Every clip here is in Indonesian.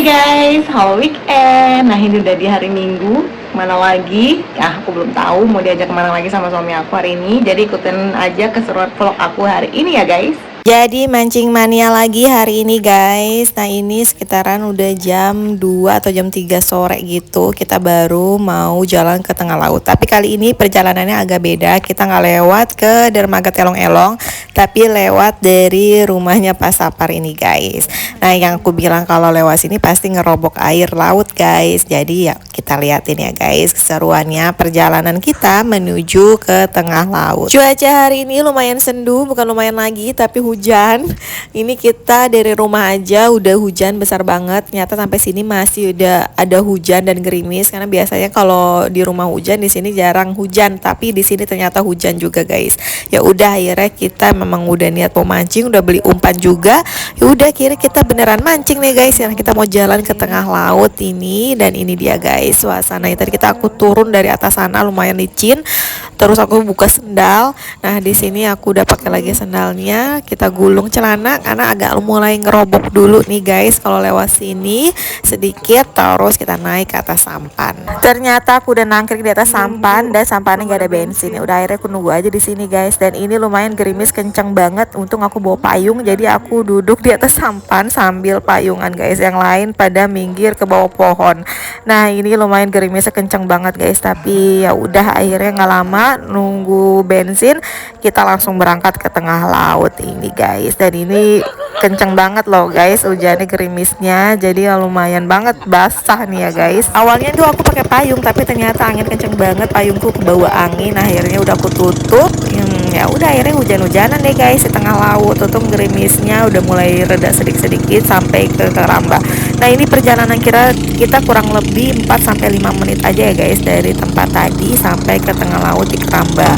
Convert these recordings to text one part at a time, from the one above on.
guys, halo weekend. Nah ini udah di hari Minggu. Mana lagi? Ya aku belum tahu mau diajak kemana lagi sama suami aku hari ini. Jadi ikutin aja keseruan vlog aku hari ini ya guys. Jadi mancing mania lagi hari ini guys. Nah ini sekitaran udah jam 2 atau jam 3 sore gitu. Kita baru mau jalan ke tengah laut. Tapi kali ini perjalanannya agak beda. Kita nggak lewat ke dermaga Telong-Elong, tapi lewat dari rumahnya Pak Sapar ini guys. Nah yang aku bilang kalau lewat sini pasti ngerobok air laut guys. Jadi ya kita liatin ya guys keseruannya perjalanan kita menuju ke tengah laut. Cuaca hari ini lumayan sendu, bukan lumayan lagi tapi hujan. Ini kita dari rumah aja udah hujan besar banget. Ternyata sampai sini masih udah ada hujan dan gerimis, karena biasanya kalau di rumah hujan, di sini jarang hujan, tapi di sini ternyata hujan juga guys. Ya udah akhirnya kita memang udah niat mau mancing, udah beli umpan juga. Ya udah kira kita beneran mancing nih guys. Yang kita mau jalan ke tengah laut ini, dan ini dia guys suasana. Tadi aku turun dari atas sana lumayan licin. Terus aku buka sendal. Nah di sini aku udah pakai lagi sendalnya. Kita gulung celana karena agak mulai ngerobok dulu nih guys kalau lewat sini sedikit. Terus kita naik ke atas sampan. Ternyata aku udah nangkring di atas sampan dan sampannya nggak ada bensin. Ya udah akhirnya aku nunggu aja di sini guys. Dan ini lumayan gerimis kenceng banget. Untung aku bawa payung, jadi aku duduk di atas sampan sambil payungan guys. Yang lain pada minggir ke bawah pohon. Nah ini lumayan gerimisnya kenceng banget guys. Tapi ya udah akhirnya nggak lama nunggu bensin, kita langsung berangkat ke tengah laut ini guys. Dan ini kenceng banget loh guys hujannya, gerimisnya, jadi ya lumayan banget basah nih ya guys. Awalnya tuh aku pakai payung, tapi ternyata angin kenceng banget, payungku kebawa angin. Akhirnya udah aku tutup. Ya udah akhirnya hujan-hujanan deh guys di tengah laut. Untung gerimisnya udah mulai reda sedikit-sedikit sampai ke Keramba. Nah ini perjalanan kita kurang lebih 4 sampai 5 menit aja ya guys, dari tempat tadi sampai ke tengah laut di Keramba.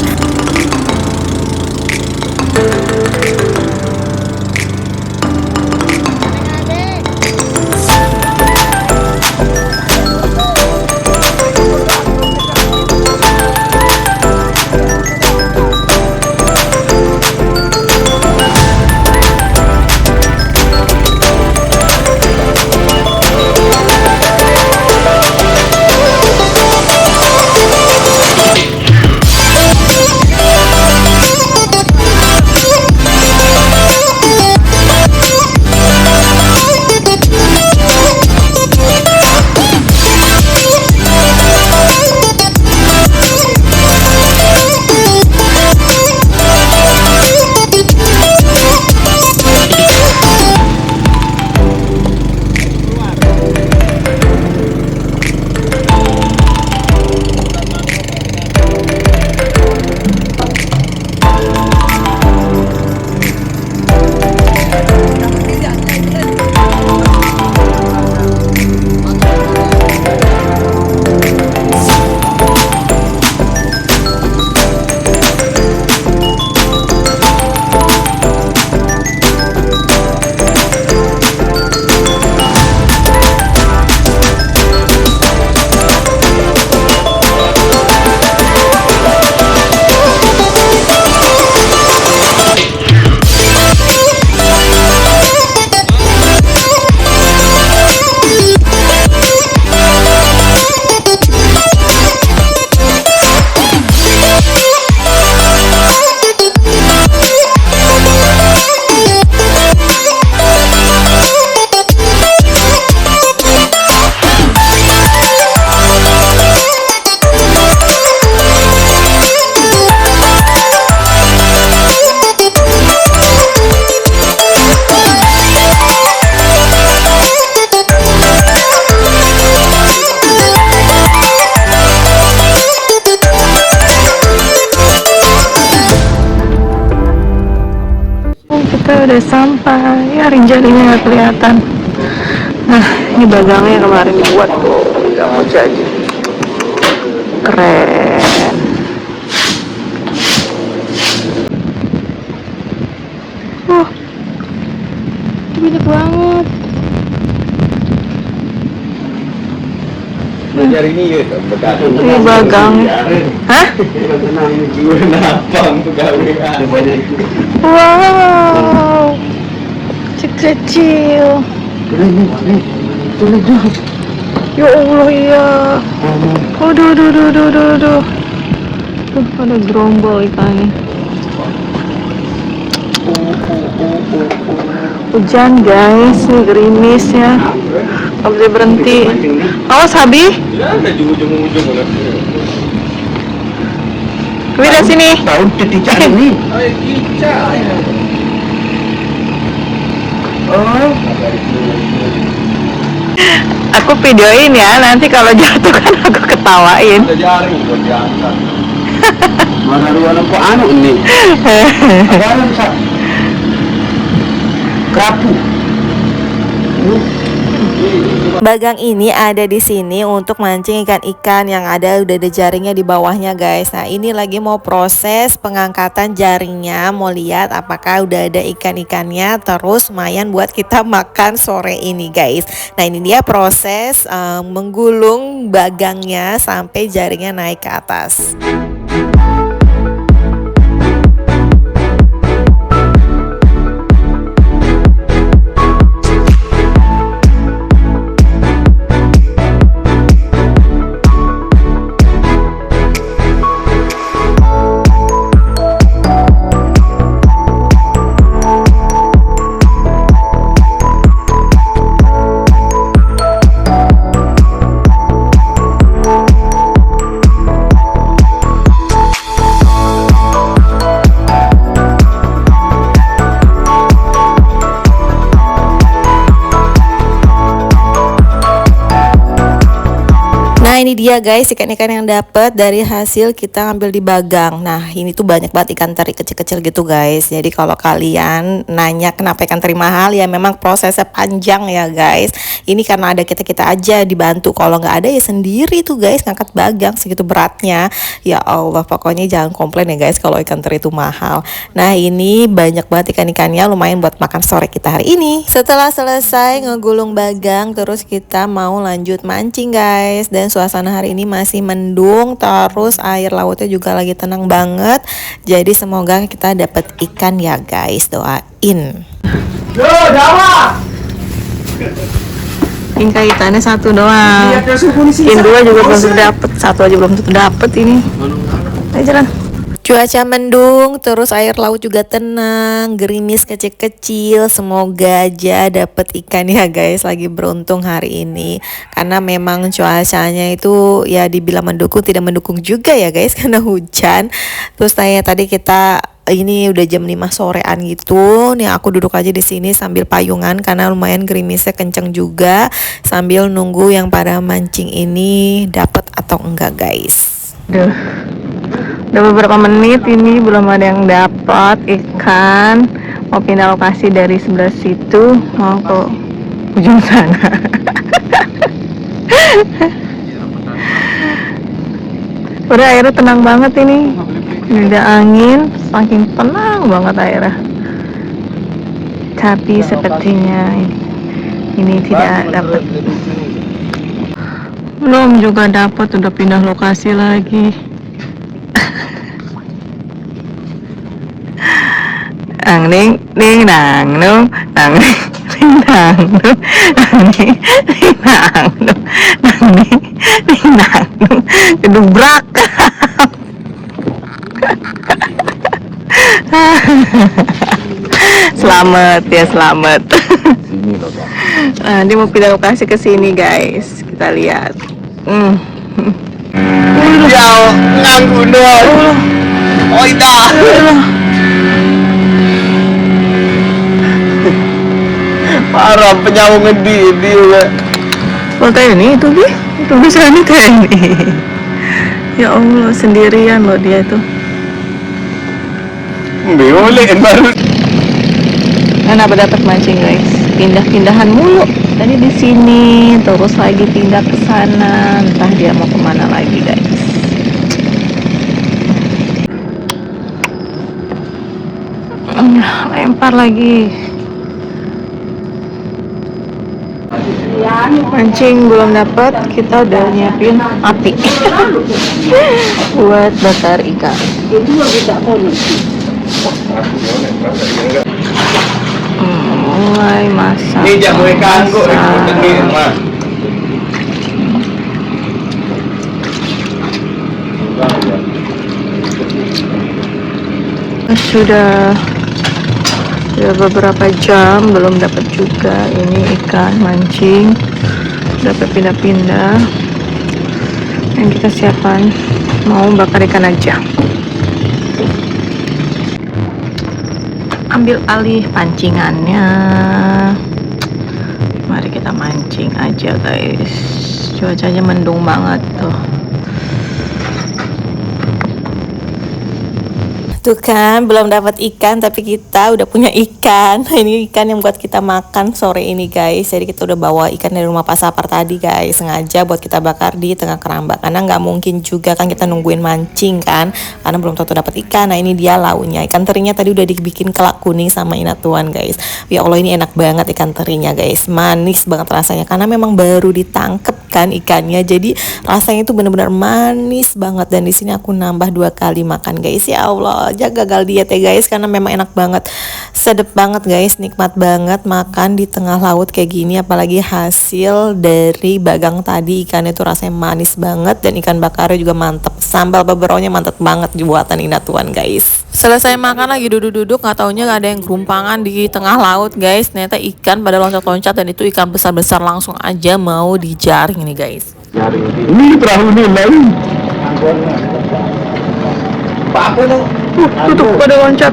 Kita udah sampai, ya rinjalinya nggak kelihatan. Nah ini bagangnya kemarin dibuat tuh, nggak mau jadi, keren. Banyak banget. Belajar ini ya, begadang. Ini bagang. Hah? Tenang jiwa napang pegawai. Wow, kecil-kecil. Ya Allah, iya. Aduh, aduh, aduh, aduh, aduh, aduh. Tuh, ada gerombol ikannya. Hujan guys, nih gerimis ya. Gak bisa berhenti. Awas Habi. Ya, ada ujung-ujung mana. Habi lihat sini. Tahun ketika ini. Oh. Aku videoin ya, nanti kalau jatuh kan aku ketawain. Ada jaring buat diangkat. Mana ruangan kok anu ini? Apa sa? Kerapu. Bagang ini ada di sini untuk mancing ikan-ikan yang udah ada jaringnya di bawahnya guys. Nah ini lagi mau proses pengangkatan jaringnya, mau lihat apakah udah ada ikan-ikannya, terus lumayan buat kita makan sore ini guys. Nah ini dia proses menggulung bagangnya sampai jaringnya naik ke atas. Nah ini dia guys ikan-ikan yang dapat dari hasil kita ngambil di bagang. Nah ini tuh banyak banget ikan teri kecil-kecil gitu guys. Jadi kalau kalian nanya kenapa ikan teri mahal, ya memang prosesnya panjang ya guys. Ini karena ada kita-kita aja dibantu. Kalau nggak ada ya sendiri tuh guys ngangkat bagang segitu beratnya. Ya Allah pokoknya jangan komplain ya guys kalau ikan teri itu mahal. Nah ini banyak banget ikan-ikannya, lumayan buat makan sore kita hari ini. Setelah selesai ngegulung bagang, terus kita mau lanjut mancing guys. Dan suasana hari ini masih mendung, terus air lautnya juga lagi tenang banget. Jadi semoga kita dapat ikan ya guys, doain. Yo, Jawa. Ini kaitannya satu doang. Ini dua juga belum tentu dapet, satu aja belum tentu dapet ini. Ayo jalan. Cuaca mendung, terus air laut juga tenang, gerimis kecil-kecil. Semoga aja dapet ikan ya guys, lagi beruntung hari ini. Karena memang cuacanya itu ya dibilang mendukung, tidak mendukung juga ya guys, karena hujan. Terus tadi kita ini udah jam 5 sorean gitu. Nih aku duduk aja di sini sambil payungan karena lumayan gerimisnya kenceng juga, sambil nunggu yang pada mancing ini dapat atau enggak guys. Duh. Udah beberapa menit ini belum ada yang dapat ikan. Mau pindah lokasi dari sebelah situ mau ke ujung sana. Udah airnya tenang banget ini. Udah angin, saking tenang banget airnya. Tapi sepertinya ini tidak dapat. Belum juga dapat, udah pindah lokasi lagi. Nang ning ning nang nung nang ning ning nang nung nang ning ning nang nung nang ning ning nang nung gedubrak. Selamat ya, selamat. Nah, dia mau pindah lokasi ke sini guys, kita lihat. Jauh nganggu dong. Oh iya. Parah penyawa ngedi dia. Oh TNI itu Bi, itu bisa nih TNI. Ya Allah sendirian loh dia tuh. Biolein baru. Kenapa dapat mancing guys? Pindah-pindahan mulu. Tadi di sini, terus lagi pindah ke sana. Entah dia mau kemana lagi guys. Lempar lagi. Mancing belum dapat, kita udah nyiapin api buat bakar ikan. mulai masak. Ini jamu ikan kok, mas. Sudah beberapa jam belum dapat juga ini ikan mancing, udah pindah-pindah. Yang kita siapkan mau bakar ikan aja. Ambil alih pancingannya, mari kita mancing aja guys. Cuacanya mendung banget tuh. Tuh kan, belum dapat ikan tapi kita udah punya ikan. Ini ikan yang buat kita makan sore ini guys. Jadi kita udah bawa ikan dari rumah Pak Sapar tadi guys, sengaja buat kita bakar di tengah keramba. Karena nggak mungkin juga kan kita nungguin mancing kan, karena belum tentu dapat ikan. Nah ini dia launya. Ikan terinya tadi udah dibikin kelak kuning sama inatuan guys. Ya Allah, ini enak banget ikan terinya guys. Manis banget rasanya karena memang baru ditangkep kan ikannya. Jadi rasanya itu benar-benar manis banget. Dan di sini aku nambah 2 kali makan guys. Ya Allah, aja gagal diet ya guys, karena memang enak banget, sedep banget guys, nikmat banget makan di tengah laut kayak gini, apalagi hasil dari bagang tadi. Ikan itu rasanya manis banget dan ikan bakarnya juga mantep, sambal beberonya mantep banget buatan inatuan guys. Selesai makan lagi duduk-duduk, nggak taunya ada yang gerumpangan di tengah laut guys. Ternyata ikan pada loncat-loncat dan itu ikan besar-besar, langsung aja mau dijaring nih guys. Ini perahu ini lain. Apa tuh? Tutup pada loncat.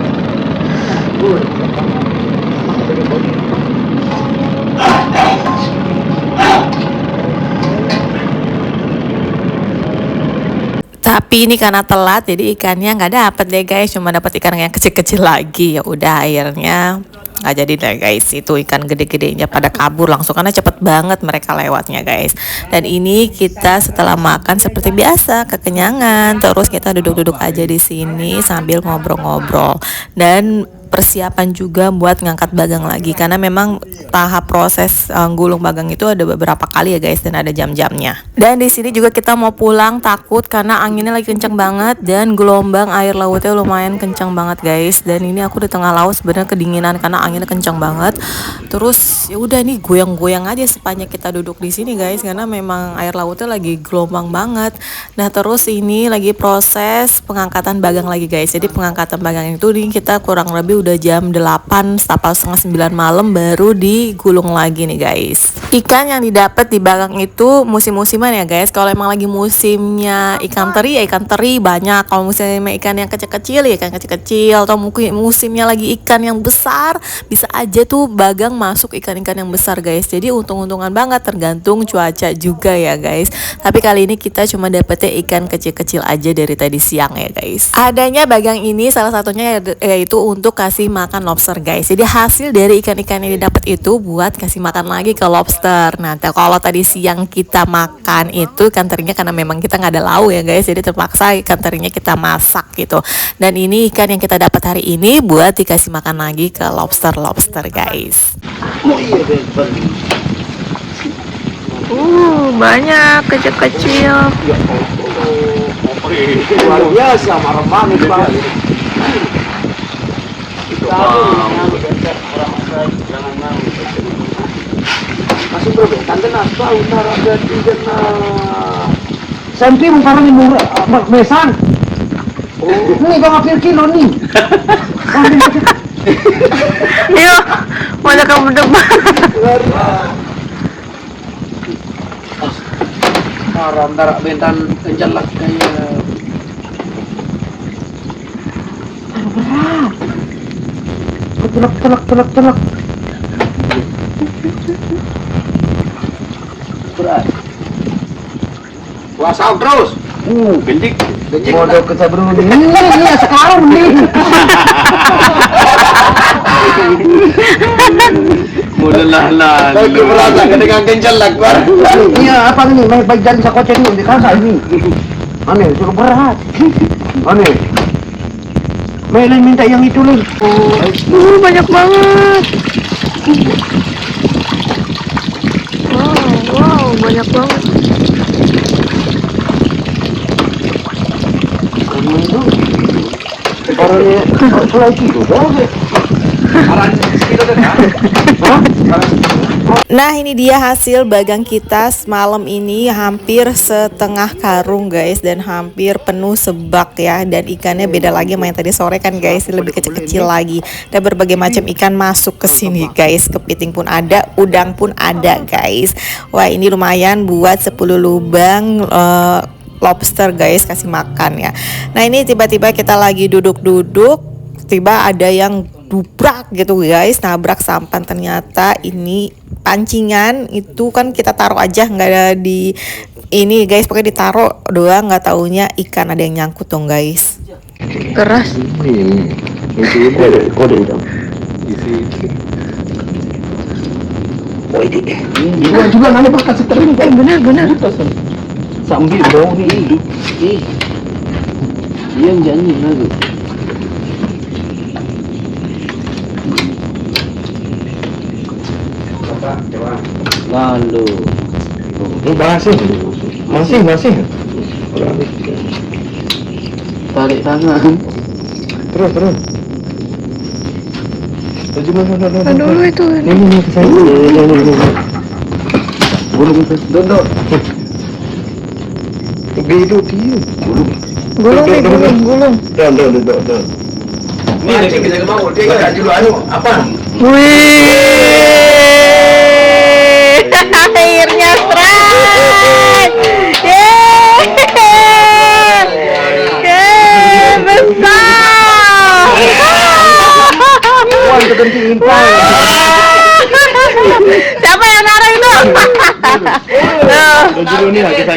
Tapi ini karena telat jadi ikannya nggak dapet deh guys, cuma dapat ikan yang kecil-kecil lagi. Ya udah akhirnya nggak jadi deh guys, itu ikan gede-gedenya pada kabur langsung karena cepet banget mereka lewatnya guys. Dan ini kita setelah makan seperti biasa kekenyangan, terus kita duduk-duduk aja di sini sambil ngobrol-ngobrol dan persiapan juga buat ngangkat bagang lagi, karena memang tahap proses gulung bagang itu ada beberapa kali ya guys, dan ada jam-jamnya. Dan di sini juga kita mau pulang takut karena anginnya lagi kencang banget dan gelombang air lautnya lumayan kencang banget guys. Dan ini aku di tengah laut sebenarnya kedinginan karena anginnya kencang banget. Terus ya udah nih goyang-goyang aja sepanjang kita duduk di sini guys, karena memang air lautnya lagi gelombang banget. Nah terus ini lagi proses pengangkatan bagang lagi guys. Jadi pengangkatan bagang itu kita kurang lebih udah jam 8 setengah 9 malam baru digulung lagi nih guys. Ikan yang didapat di bagang itu musim-musiman ya guys. Kalau emang lagi musimnya ikan teri ya ikan teri banyak. Kalau musimnya ikan yang kecil-kecil ya ikan kecil-kecil. Atau mungkin musimnya lagi ikan yang besar, bisa aja tuh bagang masuk ikan-ikan yang besar guys. Jadi untung-untungan banget, tergantung cuaca juga ya guys. Tapi kali ini kita cuma dapetnya ikan kecil-kecil aja dari tadi siang ya guys. Adanya bagang ini salah satunya yaitu untuk kasih makan lobster guys. Jadi hasil dari ikan-ikan yang didapat itu buat kasih makan lagi ke lobster. Nah kalau tadi siang kita makan itu ikan terinya karena memang kita nggak ada lauk ya guys, jadi terpaksa ikan terinya kita masak gitu. Dan ini ikan yang kita dapat hari ini buat dikasih makan lagi ke lobster guys. Banyak kecil-kecil. Luar biasa, marah banget banget. Masih bro, tante nasba utara dan tiga senti utara ni murah besan. Ini bang hampir kilo nih. Iya, banyak yang berdebat. Haram darak bentan kenjalak kayak. Telak. Berat. Wasau terus. Bendik. Bodoh kesabruni. Ini sekarang nih. Mudah lah. Lagi berasa dengan kenjalak bar. Iya, apa ini? Main baik jalan sakocen ini di kasar ini. Aneh, suruh berat. Aneh. Melen minta yang itu nih. Banyak banget. Wow, banyak banget. Orangnya selain itu, Nah, ini dia hasil bagang kita semalam ini, hampir setengah karung guys, dan hampir penuh sebak ya. Dan ikannya beda lagi sama yang tadi sore kan guys, lebih kecil-kecil lagi. Dan berbagai macam ikan masuk ke sini guys. Kepiting pun ada, udang pun ada guys. Wah, ini lumayan buat 10 lubang lobster guys, kasih makan ya. Nah, ini tiba-tiba kita lagi duduk-duduk, tiba ada yang dubrak gitu guys, nabrak sampan. Ternyata ini pancingan itu kan kita taruh aja, nggak ada di ini guys, pokoknya ditaruh doang, nggak taunya ikan ada yang nyangkut dong guys. Keras. Kode itu. Oh ini juga nanti bakal setering kan, benar. Sambil bau nih. Iya jangan lagi. Lalu ini masih tarik tangan terus dulu itu ini saya gulung itu dodok begitu dia gulung dodok ini kita mau dia enggak dulu apa akhirnya strike. Besar. Wah, itu gantiin siapa yang naruh itu?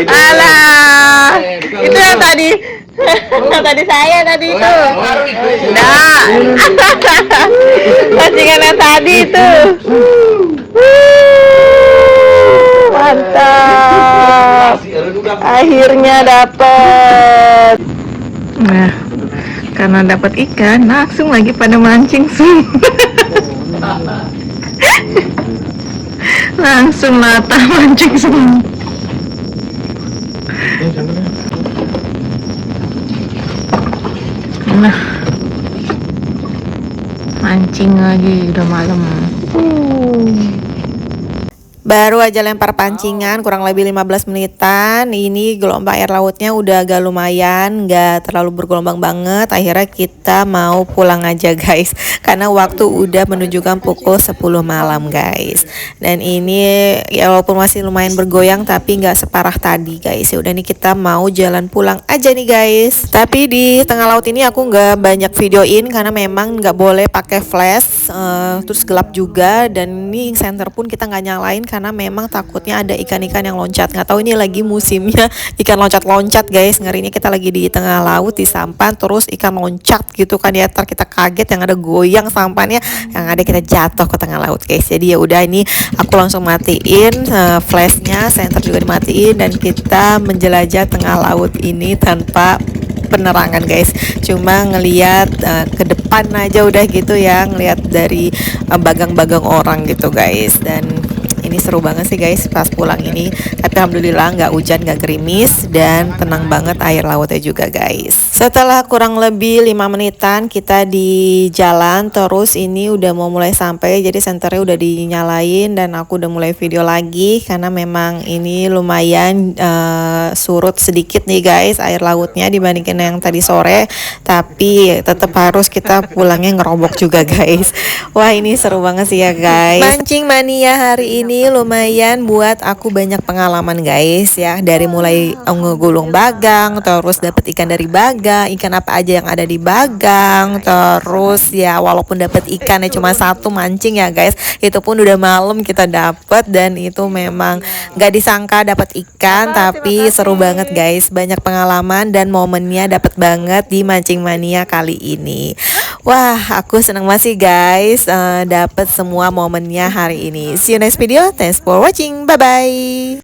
Alah, itu yang tadi. Tadi saya tadi itu. Nah, pancingan yang tadi itu. Mantap, akhirnya dapet. Nah, karena dapat ikan langsung lagi pada mancing langsung latah mancing semua. Nah, mancing lagi udah malam. Baru aja lempar pancingan kurang lebih 15 menitan. Ini gelombang air lautnya udah agak lumayan, nggak terlalu bergelombang banget. Akhirnya kita mau pulang aja guys, karena waktu udah menunjukkan pukul 10 malam guys. Dan ini ya walaupun masih lumayan bergoyang tapi nggak separah tadi guys. Ya udah nih kita mau jalan pulang aja nih guys. Tapi di tengah laut ini aku nggak banyak videoin karena memang nggak boleh pakai flash, terus gelap juga. Dan ini center pun kita nggak nyalain karena memang takutnya ada ikan-ikan yang loncat. Nggak tahu ini lagi musimnya ikan loncat-loncat guys. Ngerinya kita lagi di tengah laut di sampan terus ikan loncat gitu kan ya, ntar kita kaget yang ada goyang sampannya, yang ada kita jatuh ke tengah laut guys. Jadi ya udah, ini aku langsung matiin flashnya, center juga dimatiin, dan kita menjelajah tengah laut ini tanpa penerangan guys, cuma ngelihat ke depan aja udah gitu ya, ngelihat dari bagang-bagang orang gitu guys. Dan ini seru banget sih guys pas pulang ini, tapi alhamdulillah nggak hujan, nggak gerimis, dan tenang banget air lautnya juga guys. Setelah kurang lebih 5 menitan kita di jalan, terus ini udah mau mulai sampai, jadi senternya udah dinyalain dan aku udah mulai video lagi karena memang ini lumayan surut sedikit nih guys air lautnya dibandingkan yang tadi sore, tapi tetap harus kita pulangnya ngerobok juga guys. Wah, ini seru banget sih ya guys. Mancing mania hari ini lumayan buat aku banyak pengalaman guys ya, dari mulai ngegulung bagang, terus dapet ikan dari bagang, ikan apa aja yang ada di bagang, terus ya walaupun dapet ikannya cuma satu mancing ya guys, itu pun udah malam kita dapet, dan itu memang gak disangka dapet ikan, tapi seru banget guys, banyak pengalaman dan momennya dapet banget di Mancing Mania kali ini. Wah, aku seneng banget sih guys dapet semua momennya hari ini. See you next video. Thanks for watching. Bye bye.